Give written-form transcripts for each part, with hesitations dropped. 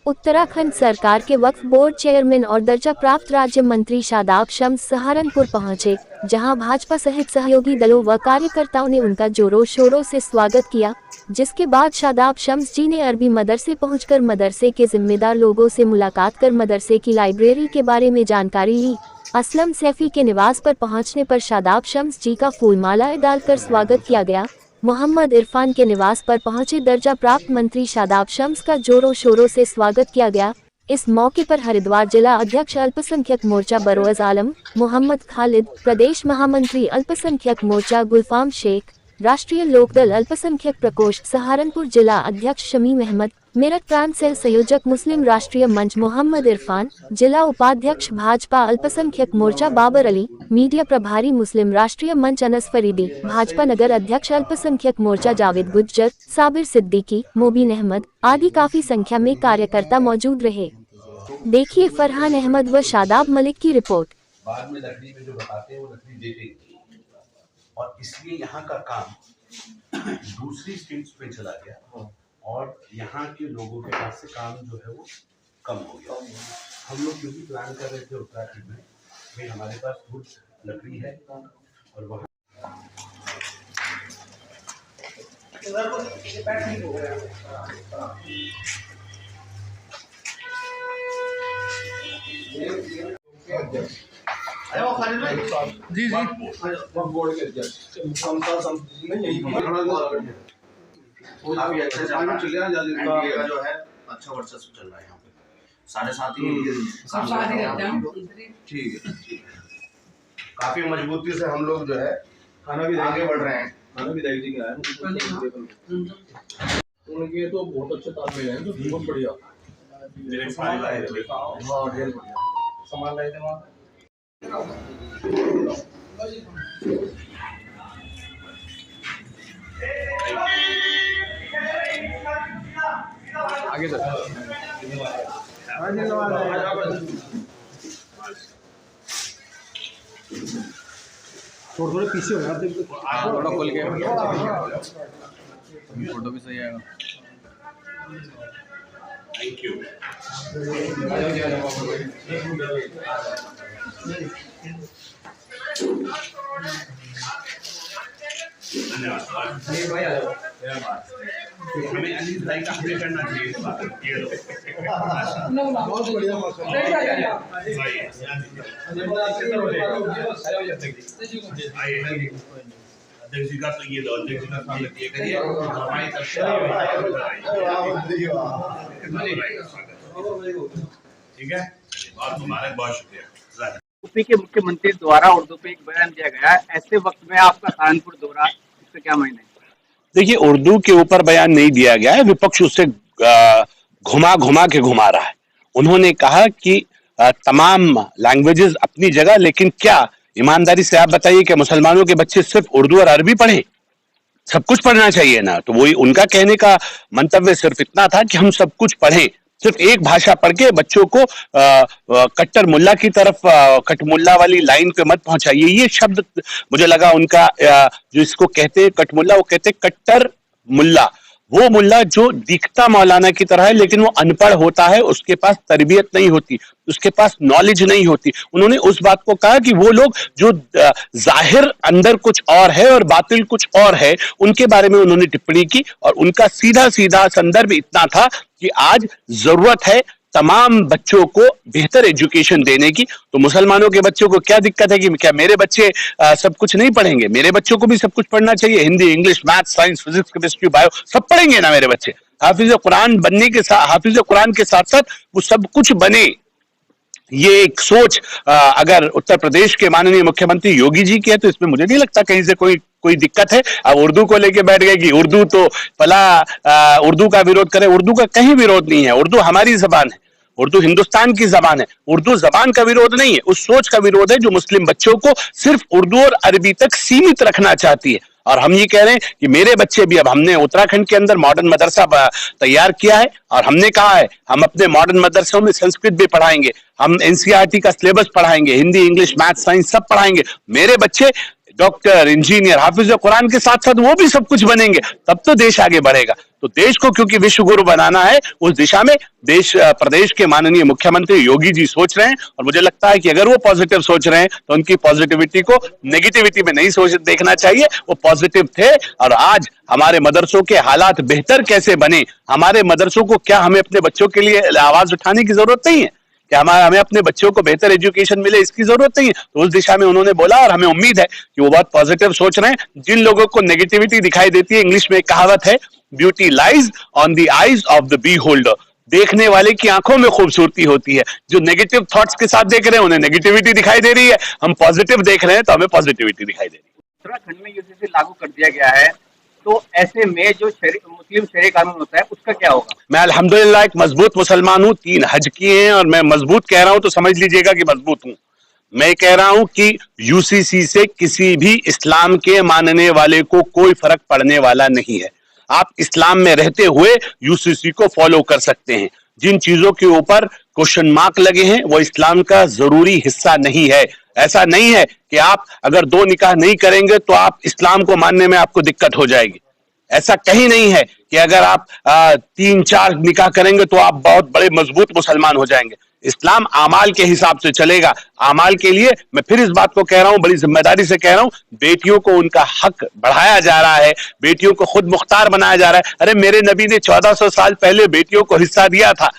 उत्तराखंड सरकार के वक्फ board chairman और दर्जा प्राप्त राज्य मंत्री शादाब शम्स सहारनपुर पहुंचे, जहां भाजपा सहित सहयोगी दलों व कार्यकर्ताओं ने उनका जोरों शोरों से स्वागत किया। जिसके बाद शादाब शम्स जी ने अरबी मदरसे पहुंचकर मदरसे के जिम्मेदार लोगों से मुलाकात कर मदरसे की लाइब्रेरी के बारे में जानकारी ली। असलम सैफी के निवास पर पहुंचने पर शादाब शम्स जी का फूलमालाएं डालकर स्वागत किया गया। मोहम्मद इरफान के निवास पर पहुंचे दर्जा प्राप्त मंत्री शादाब शम्स का जोरों शोरों से स्वागत किया गया। इस मौके पर हरिद्वार जिला अध्यक्ष अल्पसंख्यक मोर्चा बरोज आलम, मोहम्मद खालिद, प्रदेश महामंत्री अल्पसंख्यक मोर्चा गुलफाम शेख, राष्ट्रीय लोकदल अल्पसंख्यक प्रकोष्ठ सहारनपुर जिला अध्यक्ष शमीम अहमद, मेरठ प्रांत सेल संयोजक मुस्लिम राष्ट्रीय मंच मोहम्मद इरफान, जिला उपाध्यक्ष भाजपा अल्पसंख्यक मोर्चा बाबर अली, मीडिया प्रभारी मुस्लिम राष्ट्रीय मंच अनस फरीदी, भाजपा नगर अध्यक्ष अल्पसंख्यक मोर्चा जावेद गुज्जर, साबिर सिद्दीकी, मोबिन अहमद आदि काफी संख्या में कार्यकर्ता मौजूद रहे। देखिए फरहान अहमद व शादाब मलिक की रिपोर्ट। बाद में लकड़ी में जो बताते हैं वो लकड़ी देते हैं और इसलिए यहाँ का काम दूसरी स्टेट्स पे चला गया और यहाँ के लोगों के पास से काम जो है वो कम हो गया। हम लोग क्योंकि प्लान कर रहे थे उत्तराखंड में भाई हमारे पास खुद लकड़ी है और वहाँ जी बोर्ड के अध्यक्ष काफी अच्छे से एनडीए जो है अच्छा वर्चस्व चल रहा है यहाँ पे। साढ़े साथ ही ठीक है काफी मजबूती से हम लोग जो है खाना भी आगे बढ़ रहे हैं। खाना भी दायित्व के आए उनके तो बहुत अच्छे तालमेल है, तो बहुत बढ़िया सामान लाए थे वहाँ। आगे सर थोड़े पीछे हो जाते थोड़ा खोल के फोटो भी सही आएगा। Thank you. हमें अलीज भाई का अपडेट करना चाहिए इस बात ये लो बहुत बढ़िया अध्यक्ष जी का तो ये लो अध्यक्ष जी का सामने ये करिए हमारी तरफ से ठीक है और तुम्हारा बहुत शुक्रिया। यूपी के मुख्यमंत्री द्वारा उर्दू पे एक बयान दिया गया है, ऐसे वक्त में आपका सहारनपुर दौरा, इसका क्या मायने है? देखिए, उर्दू के ऊपर बयान नहीं दिया गया है, विपक्ष उससे घुमा घुमा के घुमा रहा है। उन्होंने कहा कि तमाम लैंग्वेजेस अपनी जगह, लेकिन क्या ईमानदारी से आप बताइए कि मुसलमानों के बच्चे सिर्फ उर्दू और अरबी पढ़े? सब कुछ पढ़ना चाहिए ना। तो वही उनका कहने का मंतव्य सिर्फ इतना था कि हम सब कुछ पढ़ें, सिर्फ एक भाषा पढ़ के बच्चों को कट्टर मुल्ला की तरफ कटमुल्ला वाली लाइन पे मत पहुंचाइए। ये शब्द मुझे लगा उनका जो इसको कहते हैं कटमुल्ला, वो कहते हैं कट्टर मुल्ला। वो मुल्ला जो दिखता मौलाना की तरह है लेकिन वो अनपढ़ होता है, उसके पास तरबियत नहीं होती, उसके पास नॉलेज नहीं होती। उन्होंने उस बात को कहा कि वो लोग जो जाहिर अंदर कुछ और है और बातिल कुछ और है, उनके बारे में उन्होंने टिप्पणी की और उनका सीधा सीधा संदर्भ इतना था कि आज जरूरत है तमाम बच्चों को बेहतर एजुकेशन देने की। तो मुसलमानों के बच्चों को क्या दिक्कत है कि क्या मेरे बच्चे सब कुछ नहीं पढ़ेंगे? मेरे बच्चों को भी सब कुछ पढ़ना चाहिए। Hindi, English, math, science, physics, chemistry, bio सब पढ़ेंगे ना मेरे बच्चे। हाफिज कुरान बनने के साथ, हाफिज कुरान के साथ साथ वो सब कुछ बने। ये एक सोच अगर उत्तर प्रदेश के माननीय मुख्यमंत्री योगी जी की है तो इसमें मुझे नहीं लगता कहीं से कोई दिक्कत है। अब उर्दू को लेके बैठ गए कि उर्दू तो फला उर्दू का विरोध करे। उर्दू का कहीं विरोध नहीं है। उर्दू हमारी जबान है, उर्दू हिंदुस्तान की जबान है। उर्दू जबान का विरोध नहीं है, उस सोच का विरोध है जो मुस्लिम बच्चों को सिर्फ उर्दू और अरबी तक सीमित रखना चाहती है। और हम ये कह रहे हैं कि मेरे बच्चे भी, अब हमने उत्तराखंड के अंदर मॉडर्न मदरसा तैयार किया है और हमने कहा है हम अपने मॉडर्न मदरसों में संस्कृत भी पढ़ाएंगे, हम एनसीईआरटी का सिलेबस पढ़ाएंगे, हिंदी, इंग्लिश, मैथ, साइंस सब पढ़ाएंगे। मेरे बच्चे डॉक्टर, इंजीनियर, हाफिज कुरान के साथ साथ वो भी सब कुछ बनेंगे, तब तो देश आगे बढ़ेगा। तो देश को क्योंकि विश्व गुरु बनाना है, उस दिशा में प्रदेश के माननीय मुख्यमंत्री योगी जी सोच रहे हैं। और मुझे लगता है कि अगर वो पॉजिटिव सोच रहे हैं तो उनकी पॉजिटिविटी को नेगेटिविटी में नहीं सोच देखना चाहिए। वो पॉजिटिव थे और आज हमारे मदरसों के हालात बेहतर कैसे बने, हमारे मदरसों को क्या हमें अपने बच्चों के लिए आवाज उठाने की जरूरत नहीं है, कि हमें अपने बच्चों को बेहतर एजुकेशन मिले, इसकी जरूरत नहीं है। तो उस दिशा में उन्होंने बोला और हमें उम्मीद है कि वो बहुत पॉजिटिव सोच रहे हैं। जिन लोगों को नेगेटिविटी दिखाई देती है, इंग्लिश में एक कहावत है, beauty lies on the eyes of the beholder, देखने वाले की आंखों में खूबसूरती होती है। जो नेगेटिव थॉट्स के साथ देख रहे हैं उन्हें नेगेटिविटी दिखाई दे रही है, हम पॉजिटिव देख रहे हैं तो हमें पॉजिटिविटी दिखाई दे रही है। उत्तराखंड में यूसीसी लागू कर दिया गया है, तो ऐसे में जो मुस्लिम शहरी कानून होता है उसका क्या होगा? मैं अल्हम्दुलिल्लाह एक मजबूत मुसलमान हूँ, 3 हज किए हैं, और मैं मजबूत कह रहा हूं तो समझ लीजिएगा कि मजबूत हूं। मैं कह रहा हूं कि यूसीसी से किसी भी इस्लाम के मानने वाले को कोई फर्क पड़ने वाला नहीं है। आप इस्लाम में रहते हुए यूसीसी को फॉलो कर सकते हैं। जिन चीजों के ऊपर क्वेश्चन मार्क लगे हैं वो इस्लाम का जरूरी हिस्सा नहीं है। ऐसा नहीं है कि आप अगर 2 निकाह नहीं करेंगे तो आप इस्लाम को मानने में आपको दिक्कत हो जाएगी। ऐसा कहीं नहीं है कि अगर आप 3-4 निकाह करेंगे तो आप बहुत बड़े मजबूत मुसलमान हो जाएंगे। इस्लाम आमाल के हिसाब से चलेगा। आमाल के लिए मैं फिर इस बात को कह रहा हूं, बड़ी जिम्मेदारी से कह रहा हूं, बेटियों को उनका हक बढ़ाया जा रहा है, बेटियों को खुद मुख्तार बनाया जा रहा है। अरे मेरे नबी ने 1400 साल पहले बेटियों को हिस्सा दिया था।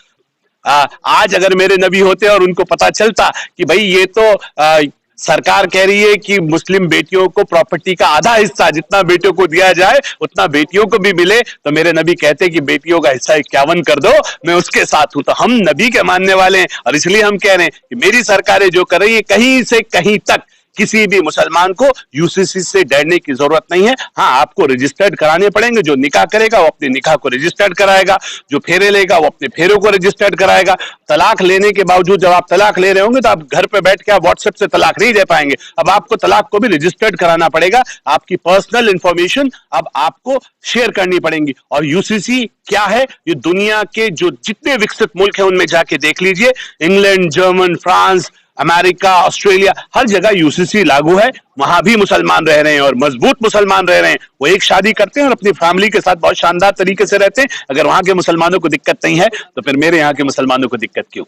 आज अगर मेरे नबी होते और उनको पता चलता कि भाई ये तो सरकार कह रही है कि मुस्लिम बेटियों को प्रॉपर्टी का आधा हिस्सा जितना बेटियों को दिया जाए उतना बेटियों को भी मिले, तो मेरे नबी कहते कि बेटियों का हिस्सा 51 कर दो, मैं उसके साथ हूं। तो हम नबी के मानने वाले हैं और इसलिए हम कह रहे हैं कि मेरी सरकारें जो कर रही है, कहीं से कहीं तक किसी भी मुसलमान को यूसीसी से डरने की जरूरत नहीं है। हाँ, आपको रजिस्टर्ड कराने पड़ेंगे। जो निकाह करेगा वो अपने निकाह को रजिस्टर्ड कराएगा, जो फेरे लेगा वो अपने फेरों को रजिस्टर्ड कराएगा। तलाक लेने के बावजूद जब आप तलाक ले रहे होंगे तो आप घर पे बैठ के आप व्हाट्सएप से तलाक नहीं दे पाएंगे। अब आपको तलाक को भी रजिस्टर्ड कराना पड़ेगा। आपकी पर्सनल इंफॉर्मेशन अब आपको शेयर करनी पड़ेगी। और यूसीसी क्या है, ये दुनिया के जो जितने विकसित मुल्क हैं उनमें जाके देख लीजिए, England, German, France, America, Australia, हर जगह यूसीसी लागू है। वहां भी मुसलमान रह रहे हैं और मजबूत मुसलमान रह रहे हैं। वो एक शादी करते हैं और अपनी फैमिली के साथ बहुत शानदार तरीके से रहते हैं। अगर वहां के मुसलमानों को दिक्कत नहीं है तो फिर मेरे यहाँ के मुसलमानों को दिक्कत क्यों?